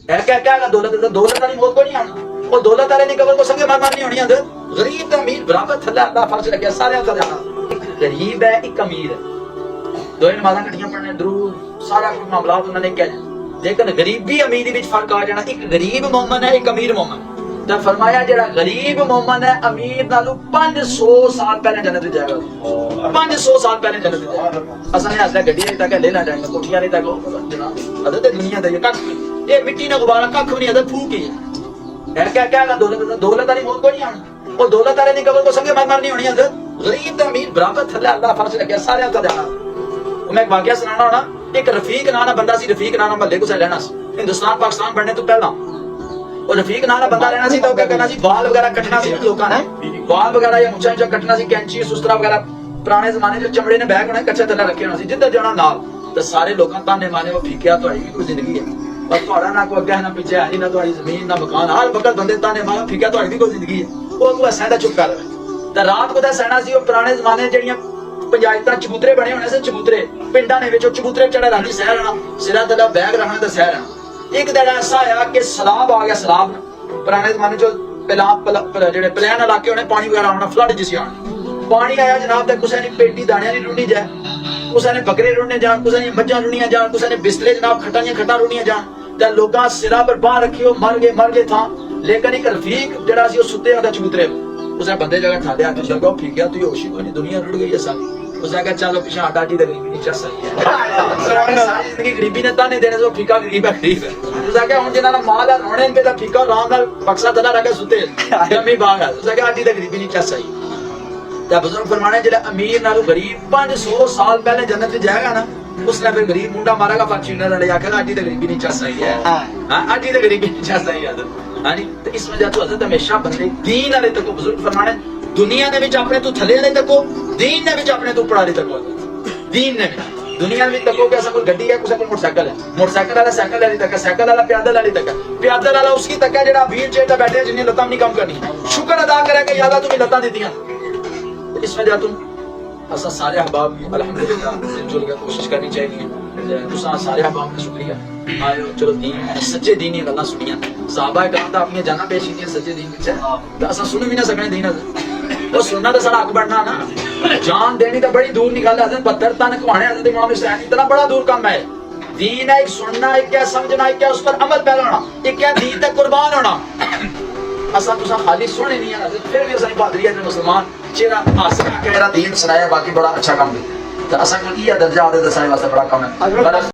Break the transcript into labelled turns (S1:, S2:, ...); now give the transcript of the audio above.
S1: है क्या दौलत वाली मौत को नहीं आना और दौलत वाले नहीं कबर को संगे मार नहीं होनी अंदर गरीब ते अमीर बराबर थल्ले अल्लाह फर्ज रखिया सारे का जाना गरीब है एक अमीर है दो नमाज़ां कट्ठियां पढ़ने दरूद सारा कुछ मामला उन्होंने क्या लेकिन गरीबी अमीरी विच फर्क आ जाना एक गरीब मोमन है एक अमीर मोमन तो फरमाया जेड़ा गरीब मोमन है अमीर नालों 500 साल पहले जन्नत में जाएगा 500 साल पहले जन्नत में जाएगा असा ने असला गड्डी तक लेना जाएगा कोठियां नहीं तक जनाब अदद दुनिया दा ये कख ये मिट्टी ना गुब्बारा कख नहीं अदद फूक ही है क्या दौलत वाली मौत को नहीं आना और दौलत वाले नहीं कबर को संगे मार नहीं होनी अंदर गरीब ते अमीर बराबर थल्ले अल्लाह फर्ज रखिया सारे का जाना मैं एक वाकया सुनाना होना एक रफीक नाना बंदा सी रफीक नाना महल्ले को रहना हिंदुस्तान पाकिस्तान बनने तो पहला और रफीक नाना बंदा रहना सी तो क्या करना सी बाल वगैरह कटना सी लोगों ने बाल वगैरह या मुछां मुछां कटना सी कैंची सुस्तरा वगैरह पुराने जमाने जो चमड़े ने बैग होना कच्चा थल्ले रखे होना सी जिधर जाना नाल तो सारे लोगों ताने माने वो फीकिया तो भी कोई जिंदगी है पर थोड़ा ना कोई अगे ना पीछे है ना तुम्हारी जमीन ना मकान हर वक्त बंदे ताने मारे फीकिया तो भी कोई जिंदगी है वो अगला सहदा चुप कर तो रात को सहना सी वो पुराने जमाने जड़ियां पंचायत चबूतरे बने होने से चबूतरे पिंडा ने चबूतरे चढ़े रहनी सह रहना सिरा थल्ले बैग रखना तो सह रहना एक दिन ऐसा आया कि सैलाब आ गया सैलाब पुराने जमाने जो जेडे प्लेन इलाके होने पानी वगैरह आना फ्लड जिसी आनी पानी आया जनाब तक कुछ ने पेटी दाने नहीं रुढ़नी जाए कुछ ने बकरे रुढ़ने जान कुछ ने मज्जां रुढ़नियां जान कुछ ने बिस्तरे जनाब खट्टा रुढ़नियां जान ते लोकां सिरा पर बाहर रखियो मर गए था लेकिन एक रफीक जेड़ा सी सुते होंदा चबूतरे उसने बंदे जगह खा दिया लगा फीकिया तू होश ही कोई नहीं दुनिया रुड़ गई है सारी उसने कहा चलो पीछे हटा दी गरीबी नहीं चल सही है जिंदगी गरीबी ने ताने देने से फीका गरीब है उसने कहा हुन जिन्हां माल है रोने पे दा फीका आराम नाल बक्सा तला रख के सुते जमी बाग है उसने कहा हटी दा गरीबी नहीं चल सही ता बुजुर्ग फरमाने जेड़ा अमीर नालों गरीब 500 साल पहले जन्नत में जाएगा ना उसने फिर गरीब मुंडा मारेगा फंक्शनर वाले आखेगा हटी दा गरीबी नहीं चल सही है हां हटी दा गरीबी नहीं चल सही है हां तो इस वजह तो हजरत हमेशा बंदे दीन वाले तक बुजुर्ग फरमाने दुनिया ने विच अपने तू थले वाले तको दीन ने विच अपने तू पढ़ाले तको दीन ने दुनिया में तको के कोई गड्डी है कोई मोटरसाइकिल है मोटरसाइकिल वाला साइकिल वाली तक साइकिल वाला पैदल वाली तक पैदल वाला उसकी तक है जेड़ा व्हील चेयर पे बैठे जिन्हें लतां नहीं कम करनी शुक्र अदा करे कि यादा तुम्हें लतां दीतियां इस वजह तुम असा सारे अहबाब अल्हम्दुलिल्लाह मिलजुल के कोशिश करनी चाहिए तुसा सारे अहबाब का शुक्रिया आयो चलो दीन सच्चे दीनी गल्लां सुनियां सहाबा कराम दा अपनी जाना पेश कीतियां सच्चे दीन विच ते असा सुन भी ना सकने दीन वो सुनना तो सारा हक बनना ना जान देनी तो बड़ी दूर निकाल हजरत 72 तन कमाने हजरत इमाम हुसैन इतना बड़ा दूर काम है दीन है एक सुनना एक क्या समझना एक क्या उस पर अमल पैदा होना एक क्या दीन तक कुर्बान होना असा तुसा खाली सुने नहीं है फिर भी असा बहादरी है मुसलमान चेहरा हासिल कह रहा दीन सुनाया बाकी बड़ा अच्छा काम है तो असा को ये दर्जा आदे दसाए वास्ते बड़ा काम है